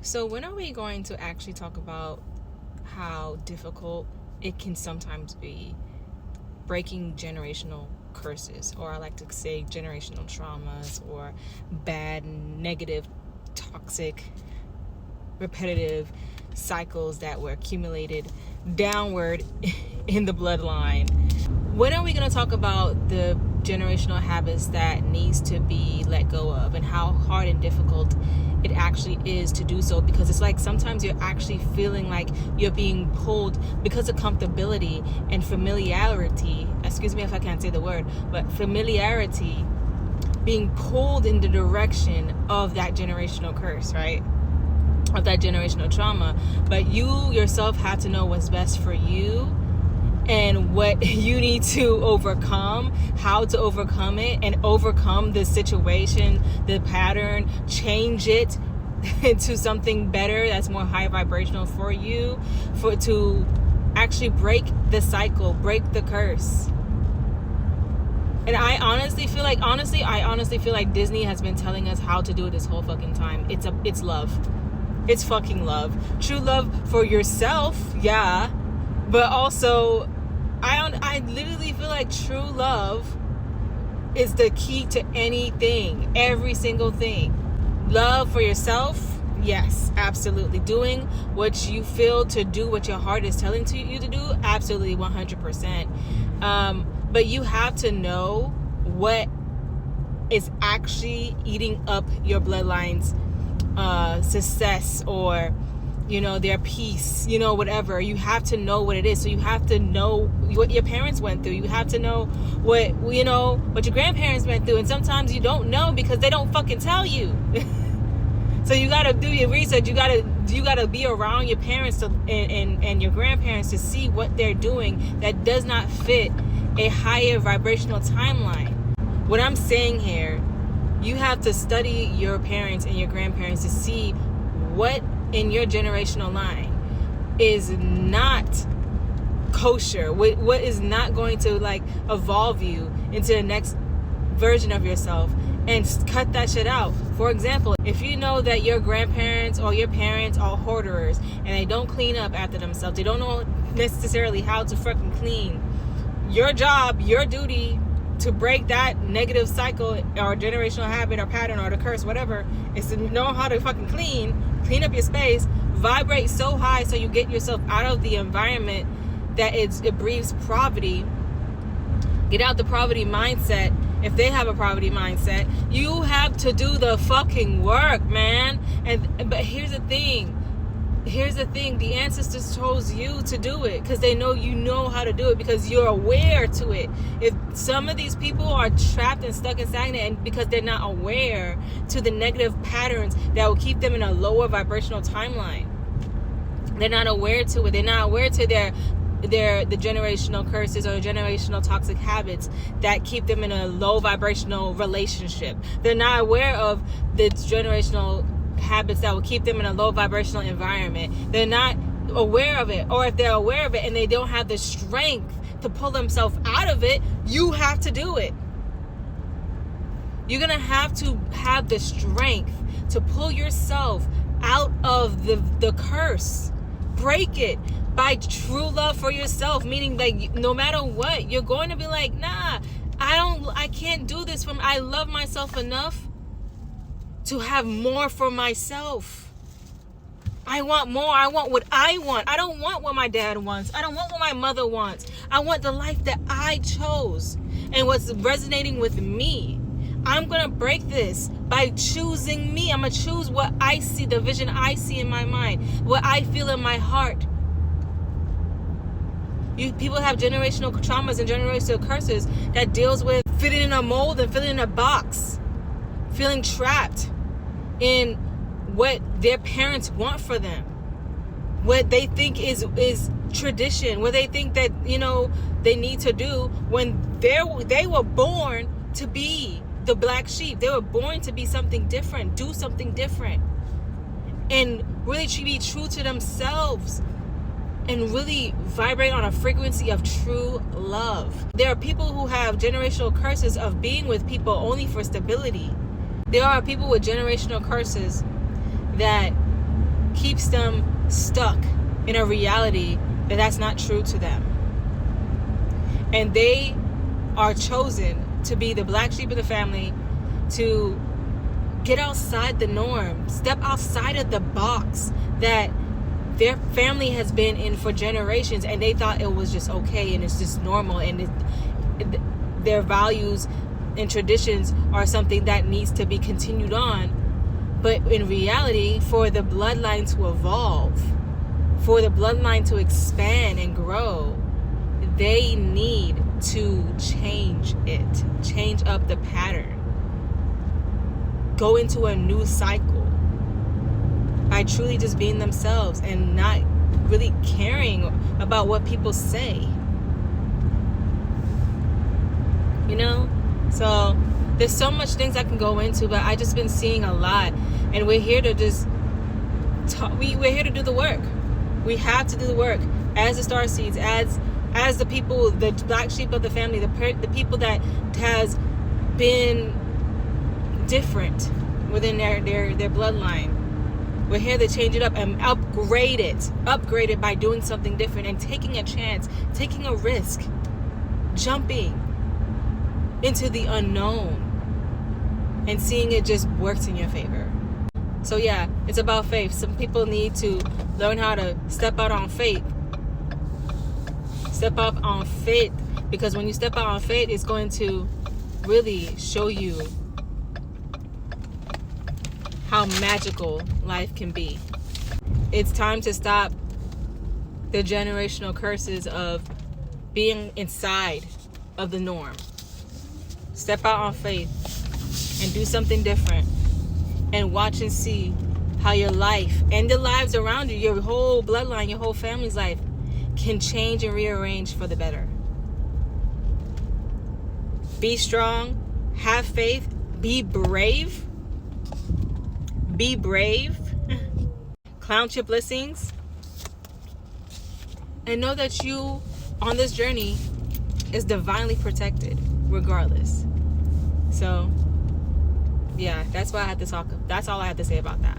So when are we going to actually talk about how difficult it can sometimes be breaking generational curses, or I like to say generational traumas, or bad, negative, toxic, repetitive cycles that were accumulated downward in the bloodline? When are we going to talk about the generational habits that needs to be let go of, and how hard and difficult it actually is to do so? Because it's like sometimes you're actually feeling like you're being pulled because of comfortability and familiarity. Excuse me if I can't say the word, but familiarity, being pulled in the direction of that generational curse, right? Of that generational trauma. But you yourself have to know what's best for you and what you need to overcome, how to overcome it, and overcome the situation, the pattern, change it into something better that's more high vibrational for you, to actually break the cycle, break the curse. And I honestly feel like Disney has been telling us how to do it this whole fucking time. It's love. It's fucking love. True love for yourself, yeah, but also I literally feel like true love is the key to anything, every single thing. Love for yourself, yes, absolutely. Doing what you feel to do, what your heart is telling to you to do, absolutely 100%. But you have to know what is actually eating up your bloodline's success, or their peace, whatever. You have to know what it is. So you have to know what your parents went through. You have to know what your grandparents went through. And sometimes you don't know because they don't fucking tell you. So you gotta do your research. You gotta be around your parents and your grandparents to see what they're doing that does not fit a higher vibrational timeline. What I'm saying here, you have to study your parents and your grandparents to see what in your generational line is not kosher, what is not going to evolve you into the next version of yourself, and cut that shit out. For example, if you know that your grandparents or your parents are hoarders and they don't clean up after themselves, they don't know necessarily how to fucking clean, your job, your duty to break that negative cycle or generational habit or pattern or the curse, whatever, is to know how to fucking clean up your space, vibrate so high so you get yourself out of the environment that it breeds poverty. Get out the poverty mindset. If they have a poverty mindset, you have to do the fucking work, man. But here's the thing, the ancestors chose you to do it because they know you know how to do it, because you're aware to it. If some of these people are trapped and stuck and stagnant, and because they're not aware to the negative patterns that will keep them in a lower vibrational timeline, they're not aware to it. They're not aware to the generational curses or generational toxic habits that keep them in a low vibrational relationship. They're not aware of the generational habits that will keep them in a low vibrational environment. They're not aware of it. Or if they're aware of it and they don't have the strength to pull themselves out of it, you have to do it. You're gonna have to have the strength to pull yourself out of the curse. Break it by true love for yourself, meaning no matter what, you're going to be like, nah, I can't do this I love myself enough to have more for myself. I want more. I want what I want. I don't want what my dad wants. I don't want what my mother wants. I want the life that I chose and what's resonating with me. I'm going to break this by choosing me. I'm going to choose what I see, the vision I see in my mind, what I feel in my heart. People have generational traumas and generational curses that deals with fitting in a mold and fitting in a box, feeling trapped in what their parents want for them, what they think is tradition, what they think that they need to do when they were born to be the black sheep. They were born to be something different, do something different, and really be true to themselves, and really vibrate on a frequency of true love. There are people who have generational curses of being with people only for stability. There are people with generational curses that keeps them stuck in a reality that's not true to them. And they are chosen to be the black sheep of the family, to get outside the norm, step outside of the box that their family has been in for generations, and they thought it was just okay and it's just normal, and their values and traditions are something that needs to be continued on. But in reality, for the bloodline to evolve, for the bloodline to expand and grow, they need to change it, change up the pattern, go into a new cycle by truly just being themselves and not really caring about what people say. You know? So there's so much things I can go into, but I just been seeing a lot, and we're here to just talk. We're here to do the work. We have to do the work as the star seeds, as the people, the black sheep of the family, the people that has been different within their bloodline. We're here to change it up and upgrade it by doing something different and taking a chance, taking a risk, jumping into the unknown and seeing it just works in your favor. So yeah, it's about faith. Some people need to learn how to step out on faith. Step up on faith, because when you step out on faith, it's going to really show you how magical life can be. It's time to stop the generational curses of being inside of the norm. Step out on faith and do something different, and watch and see how your life and the lives around you, your whole bloodline, your whole family's life, can change and rearrange for the better. Be strong, have faith, be brave. Be brave. Count your blessings. And know that you on this journey is divinely protected regardless. So yeah, that's what I had to talk. That's all I had to say about that.